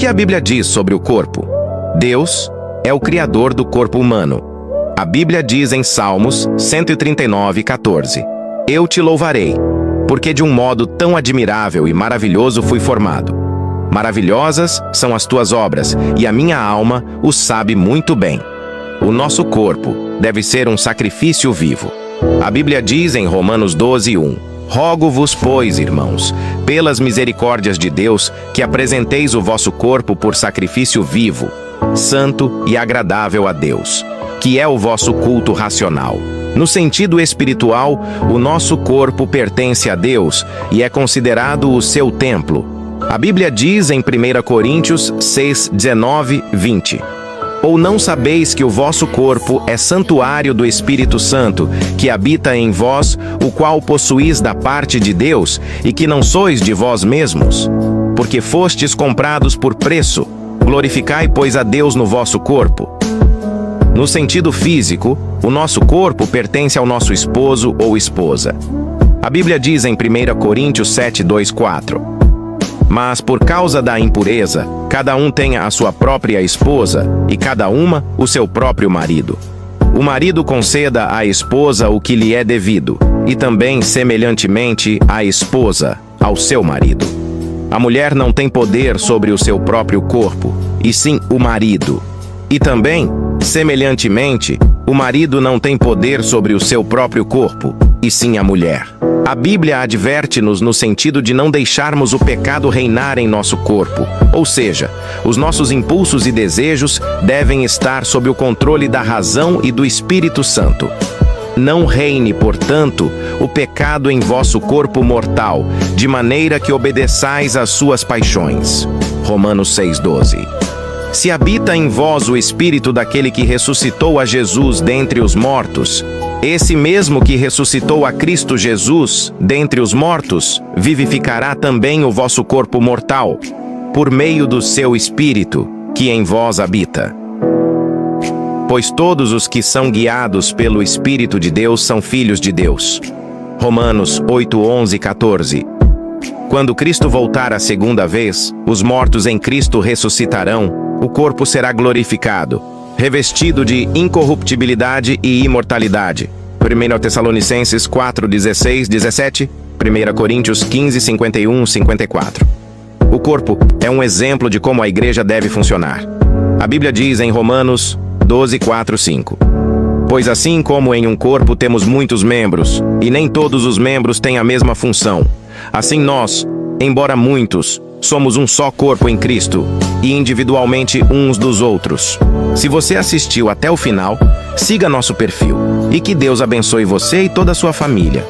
que a Bíblia diz sobre o corpo? Deus é o criador do corpo humano. A Bíblia diz em Salmos 139:14: Eu te louvarei, porque de um modo tão admirável e maravilhoso fui formado. Maravilhosas são as tuas obras, e a minha alma o sabe muito bem. O nosso corpo deve ser um sacrifício vivo. A Bíblia diz em Romanos 12:1: Rogo-vos, pois, irmãos, pelas misericórdias de Deus, que apresenteis o vosso corpo por sacrifício vivo, santo e agradável a Deus, que é o vosso culto racional. No sentido espiritual, o nosso corpo pertence a Deus e é considerado o seu templo. A Bíblia diz em 1 Coríntios 6:19-20: Ou não sabeis que o vosso corpo é santuário do Espírito Santo, que habita em vós, o qual possuís da parte de Deus, e que não sois de vós mesmos? Porque fostes comprados por preço. Glorificai, pois, a Deus no vosso corpo. No sentido físico, o nosso corpo pertence ao nosso esposo ou esposa. A Bíblia diz em 1 Coríntios 7:2-4: Mas por causa da impureza, cada um tenha a sua própria esposa, e cada uma o seu próprio marido. O marido conceda à esposa o que lhe é devido, e também, semelhantemente, a esposa ao seu marido. A mulher não tem poder sobre o seu próprio corpo, e sim o marido. E também, semelhantemente, o marido não tem poder sobre o seu próprio corpo, e sim a mulher. A Bíblia adverte-nos no sentido de não deixarmos o pecado reinar em nosso corpo, ou seja, os nossos impulsos e desejos devem estar sob o controle da razão e do Espírito Santo. Não reine, portanto, o pecado em vosso corpo mortal, de maneira que obedeçais às suas paixões. Romanos 6:12. Se habita em vós o Espírito daquele que ressuscitou a Jesus dentre os mortos, esse mesmo que ressuscitou a Cristo Jesus dentre os mortos, vivificará também o vosso corpo mortal, por meio do seu Espírito, que em vós habita. Pois todos os que são guiados pelo Espírito de Deus são filhos de Deus. Romanos 8:11-14. Quando Cristo voltar a segunda vez, os mortos em Cristo ressuscitarão, o corpo será glorificado, revestido de incorruptibilidade e imortalidade. 1 Tessalonicenses 4:16-17, 1 Coríntios 15:51-54. O corpo é um exemplo de como a igreja deve funcionar. A Bíblia diz em Romanos 12:4-5: Pois assim como em um corpo temos muitos membros, e nem todos os membros têm a mesma função, assim nós, embora muitos, somos um só corpo em Cristo, e individualmente uns dos outros. Se você assistiu até o final, siga nosso perfil, e que Deus abençoe você e toda a sua família.